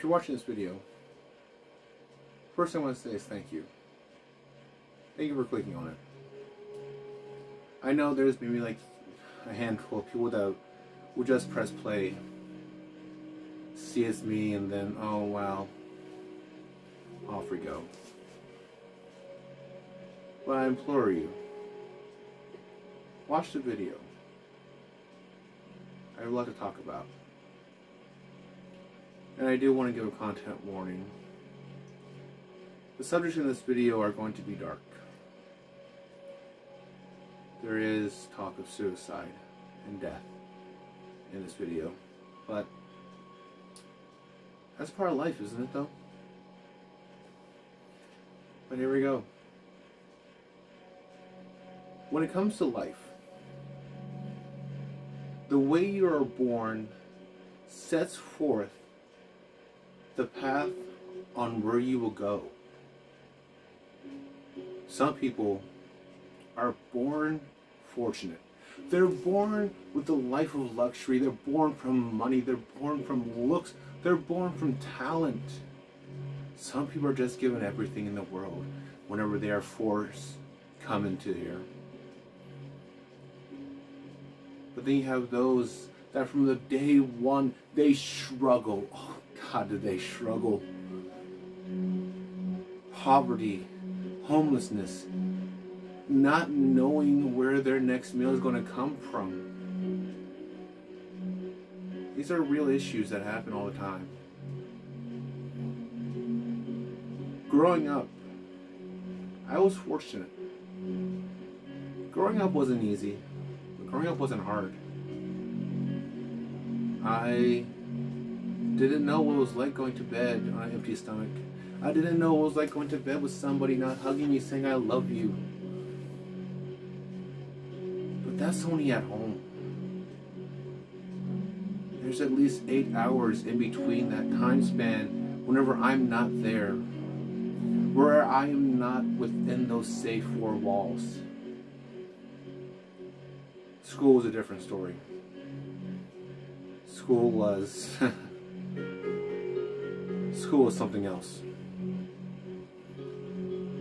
if you're watching this video, first thing I want to say is thank you. Thank you for clicking on it. I know there's maybe like a handful of people that will just press play, see it's me, and then, oh wow, off we go. But I implore you, watch the video. I have a lot to talk about. And I do want to give a content warning. The subjects in this video are going to be dark. There is talk of suicide and death in this video, but that's part of life, isn't it though? But here we go. When it comes to life, the way you are born sets forth the path on where you will go. Some people are born fortunate. They're born with a life of luxury. They're born from money. They're born from looks. They're born from talent. Some people are just given everything in the world whenever they are forced come into here. But then you have those that from the day one, they struggle. Oh God, did they struggle. Poverty, homelessness, not knowing where their next meal is going to come from. These are real issues that happen all the time. Growing up, I was fortunate. Growing up wasn't easy. Growing up wasn't hard. I didn't know what it was like going to bed on an empty stomach. I didn't know what it was like going to bed with somebody not hugging me saying I love you. But that's only at home. There's at least 8 hours in between that time span whenever I'm not there. Where I am not within those safe 4 walls. School was a different story. School was school was something else.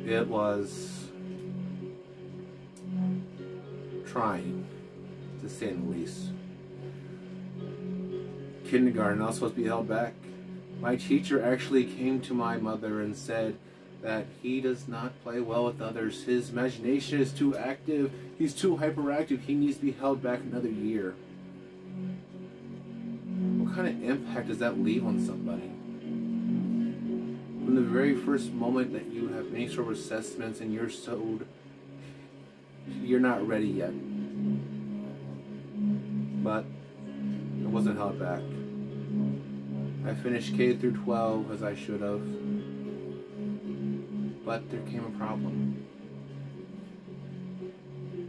It was trying, to say the least. Kindergarten, I was supposed to be held back. My teacher actually came to my mother and said that he does not play well with others. His imagination is too active. He's too hyperactive. He needs to be held back another year. What kind of impact does that leave on somebody? From the very first moment that you have any sort of assessments and you're told you're not ready yet. But I wasn't held back. I finished K through 12 as I should have. But there came a problem.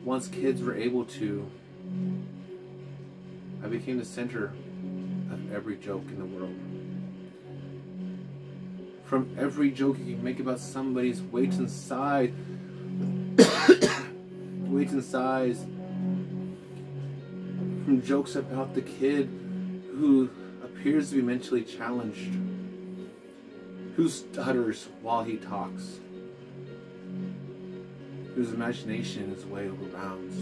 Once kids were able to, I became the center of every joke in the world. From every joke you can make about somebody's weight and size, from jokes about the kid who appears to be mentally challenged, who stutters while he talks, whose imagination is way over bounds.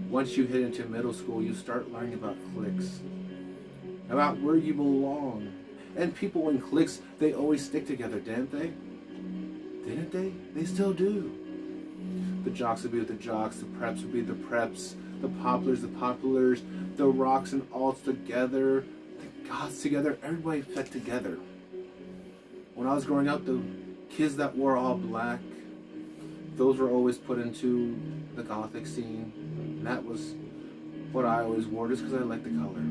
Once you hit into middle school, you start learning about cliques, about where you belong. And people in cliques, they always stick together, didn't they? Didn't they? They still do. The jocks would be with the jocks, the preps would be the preps, the poplars, the rocks and alts together, the goths together, everybody fit together. When I was growing up, the kids that wore all black, those were always put into the gothic scene. And that was what I always wore just because I liked the color.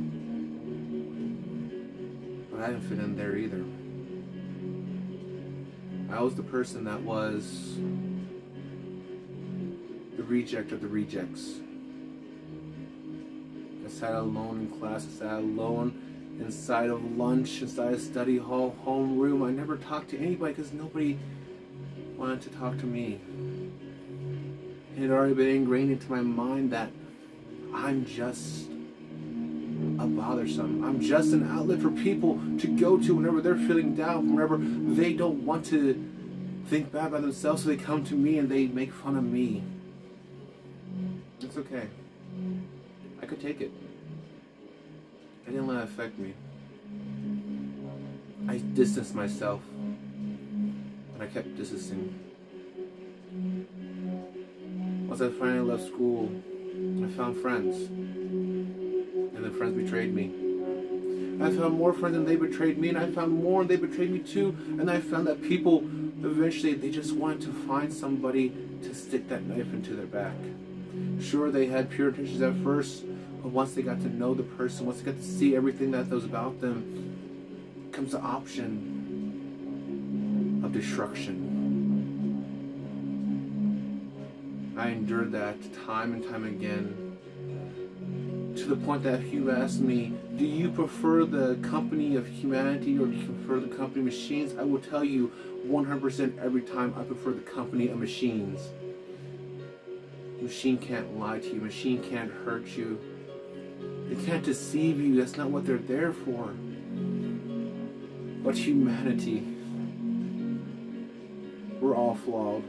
But I didn't fit in there either. I was the person that was the reject of the rejects. I sat alone in class, I sat alone inside of lunch, inside of study hall, homeroom. I never talked to anybody because nobody wanted to talk to me. It had already been ingrained into my mind that I'm just a bothersome. I'm just an outlet for people to go to whenever they're feeling down, whenever they don't want to think bad about themselves, so they come to me and they make fun of me. It's okay. I could take it. I didn't let it affect me. I distanced myself, but I kept distancing. Once I finally left school, I found friends, and the friends betrayed me. I found more friends and they betrayed me, and I found more and they betrayed me too, and I found that people, eventually, they just wanted to find somebody to stick that knife into their back. Sure, they had pure intentions at first, but once they got to know the person, once they got to see everything that was about them, comes the option of destruction. I endured that time and time again, to the point that if you ask me, do you prefer the company of humanity or do you prefer the company of machines? I will tell you 100% every time I prefer the company of machines. Machine can't lie to you. Machine can't hurt you. They can't deceive you. That's not what they're there for. But humanity, we're all flawed.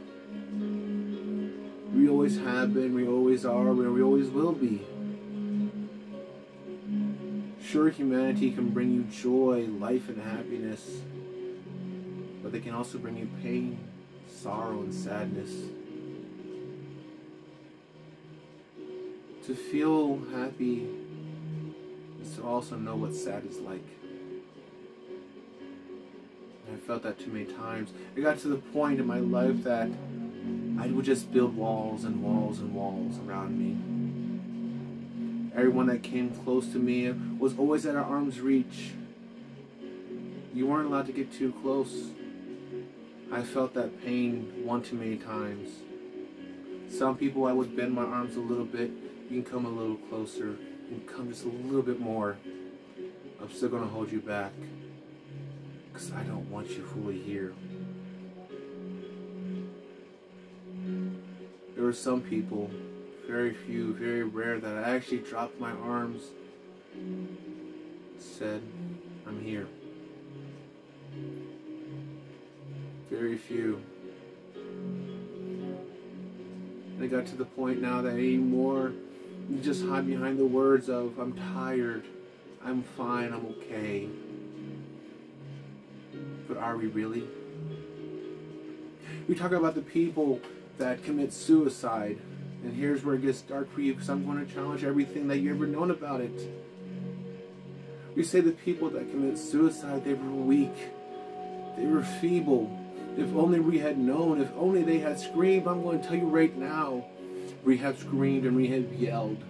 We always have been, we always are, and we always will be. Sure, humanity can bring you joy, life, and happiness, but they can also bring you pain, sorrow, and sadness. To feel happy is to also know what sad is like. I felt that too many times. It got to the point in my life that I would just build walls and walls and walls around me. Everyone that came close to me was always at arm's reach. You weren't allowed to get too close. I felt that pain one too many times. Some people I would bend my arms a little bit. You can come a little closer. You can come just a little bit more. I'm still going to hold you back, because I don't want you fully here. There were some people, very few, very rare, that I actually dropped my arms, said, I'm here. Very few. And it got to the point now that anymore, you just hide behind the words of, I'm tired, I'm fine, I'm okay. But are we really? We talk about the people that commit suicide, and here's where it gets dark for you, because I'm going to challenge everything that you've ever known about it. We say the people that commit suicide, they were weak, they were feeble. If only we had known, if only they had screamed. I'm going to tell you right now, we have screamed and we have yelled.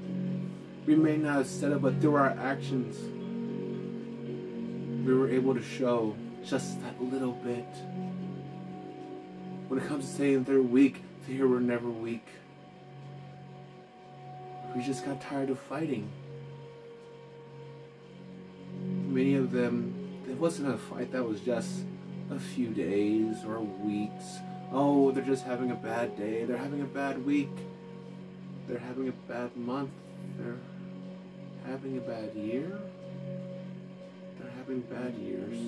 We may not have said it, but through our actions, we were able to show just that little bit. When it comes to saying they're weak, they were never weak. We just got tired of fighting. Many of them, it wasn't a fight that was just a few days or weeks. Oh, they're just having a bad day. They're having a bad week. They're having a bad month. They're having a bad year. They're having bad years.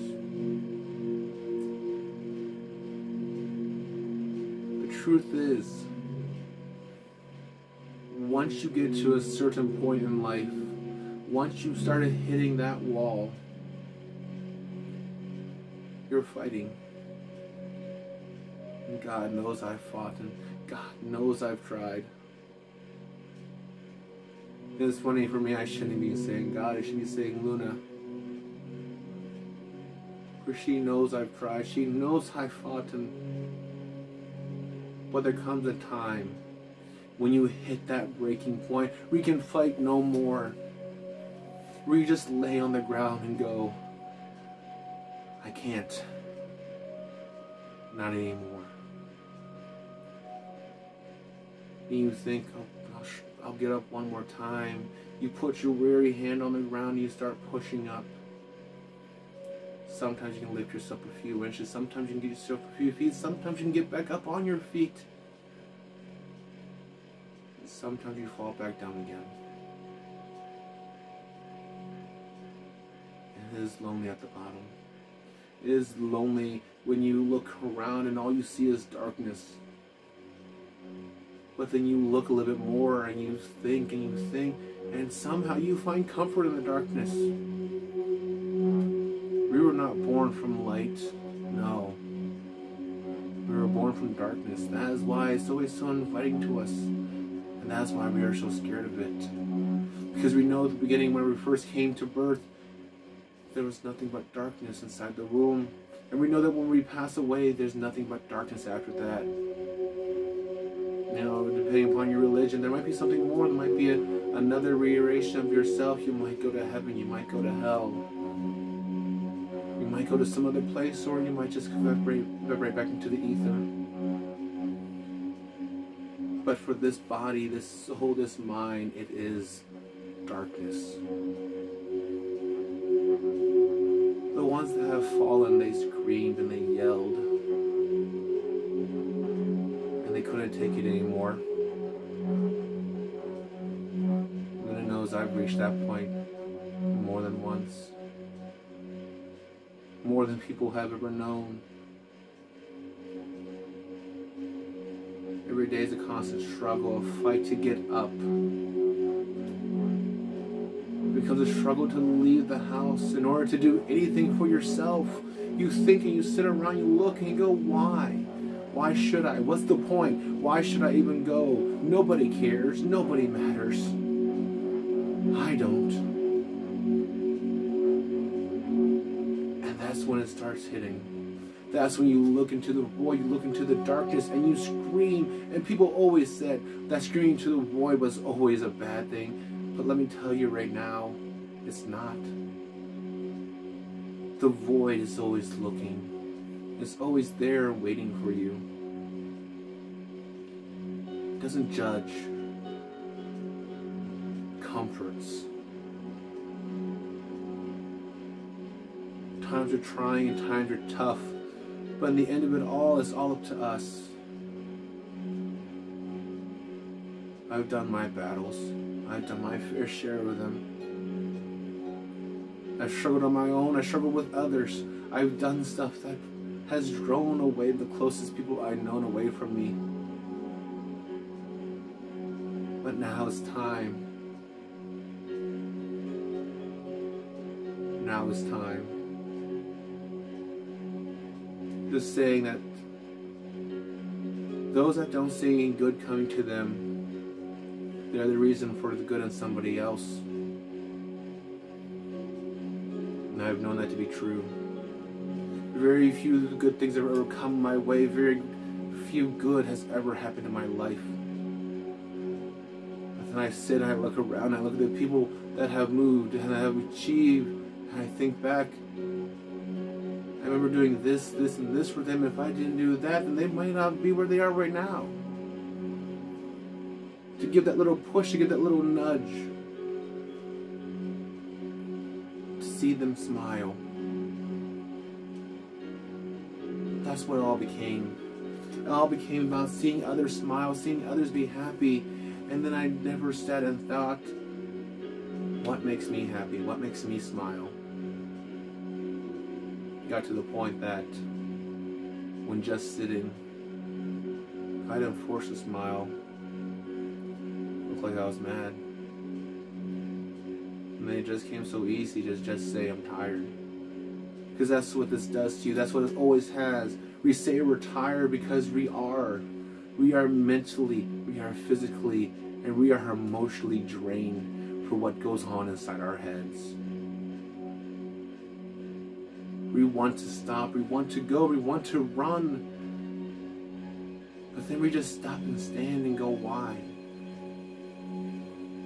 The truth is, once you get to a certain point in life, once you started hitting that wall, you're fighting. And God knows I've fought, and God knows I've tried. It's funny for me, I shouldn't be saying God, I should be saying Luna. For she knows I've tried, she knows I've fought, but there comes a time when you hit that breaking point where you can fight no more. Where you just lay on the ground and go, I can't. Not anymore. And you think, oh gosh, I'll get up one more time. You put your weary hand on the ground and you start pushing up. Sometimes you can lift yourself a few inches. Sometimes you can get yourself a few feet. Sometimes you can get back up on your feet. And sometimes you fall back down again. It is lonely at the bottom. It is lonely when you look around and all you see is darkness. But then you look a little bit more and you think and somehow you find comfort in the darkness. We were not born from light. No. We were born from darkness. That is why it's always so inviting to us. And that's why we are so scared of it. Because we know at the beginning when we first came to birth, there was nothing but darkness inside the womb. And we know that when we pass away, there's nothing but darkness after that. You know, depending upon your religion, there might be something more. There might be another reiteration of yourself. You might go to heaven. You might go to hell. You might go to some other place, or you might just evaporate back into the ether. But for this body, this soul, this mind, it is darkness. The ones that have fallen, they screamed and they yelled. And they couldn't take it anymore. Luna knows I've reached that point more than once. More than people have ever known. Every day is a constant struggle, a fight to get up. It becomes a struggle to leave the house in order to do anything for yourself. You think and you sit around, you look and you go, why? Why should I? What's the point? Why should I even go? Nobody cares. Nobody matters. I don't. And that's when it starts hitting. That's when you look into the void, you look into the darkness, and you scream. And people always said that screaming to the void was always a bad thing. But let me tell you right now, it's not. The void is always looking. It's always there waiting for you. It doesn't judge. It comforts. Times are trying and times are tough. But in the end of it all, it's all up to us. I've done my battles. I've done my fair share of them. I've struggled on my own. I struggled with others. I've done stuff that has drawn away the closest people I've known away from me. But now it's time. Now it's time. Just saying that those that don't see any good coming to them, they're the reason for the good in somebody else. And I've known that to be true. Very few good things have ever come my way. Very few good has ever happened in my life. But then I sit and I look around and I look at the people that have moved and have achieved, and I think back, I remember doing this, this, and this for them. If I didn't do that, then they might not be where they are right now. To give that little push, to give that little nudge. To see them smile. That's what it all became. It all became about seeing others smile, seeing others be happy. And then I never sat and thought, what makes me happy? What makes me smile? Got to the point that when just sitting, I didn't force a smile. It looked like I was mad. And then it just came so easy to just say I'm tired. Because that's what this does to you. That's what it always has. We say we're tired because we are. We are mentally, we are physically, and we are emotionally drained for what goes on inside our heads. We want to stop, we want to go, we want to run. But then we just stop and stand and go, why?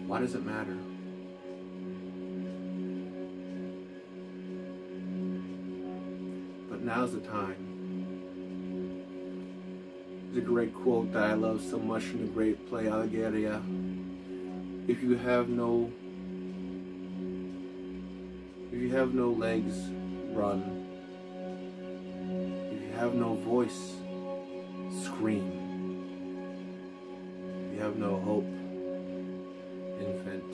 Why does it matter? But now's the time. There's a great quote that I love so much from the great play Allegoria. If you have no legs, run. If you have no voice, scream. If you have no hope, invent.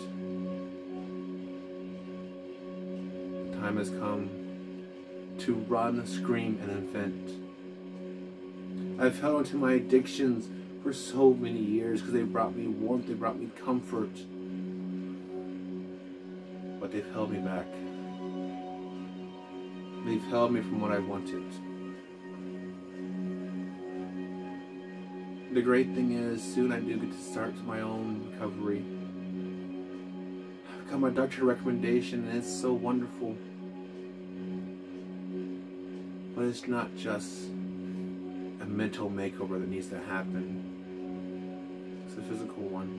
The time has come to run, scream, and invent. I've held onto my addictions for so many years because they brought me warmth, they brought me comfort. But they've held me back. They've held me from what I wanted. The great thing is, soon I do get to start my own recovery. I've got my doctor recommendation and it's so wonderful. But it's not just a mental makeover that needs to happen. It's a physical one.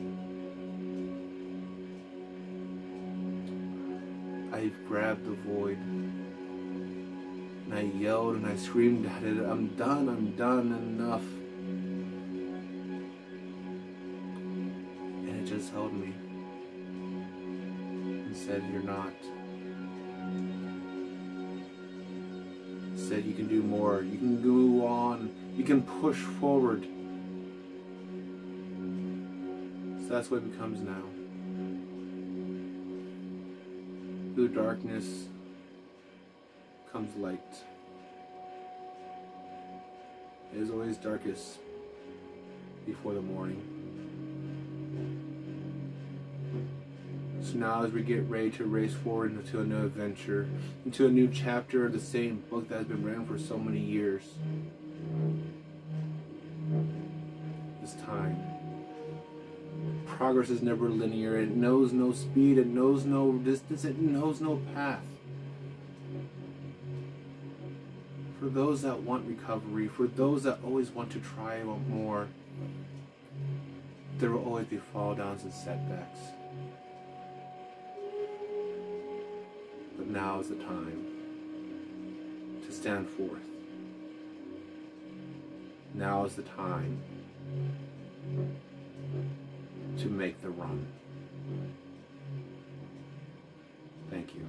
I grabbed the void and I yelled and I screamed at it, I'm done, enough. And it just held me and said, you're not. It said, you can do more, you can go on, you can push forward. So that's what it becomes now. Through darkness comes light. It is always darkest before the morning. So now as we get ready to race forward into a new adventure, into a new chapter of the same book that has been written for so many years, it's time. Progress is never linear. It knows no speed, it knows no distance, it knows no path. For those that want recovery, for those that always want to try more, there will always be fall downs and setbacks. But now is the time to stand forth. Now is the time to make the run. Thank you.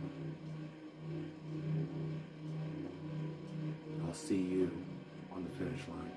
I'll see you on the finish line.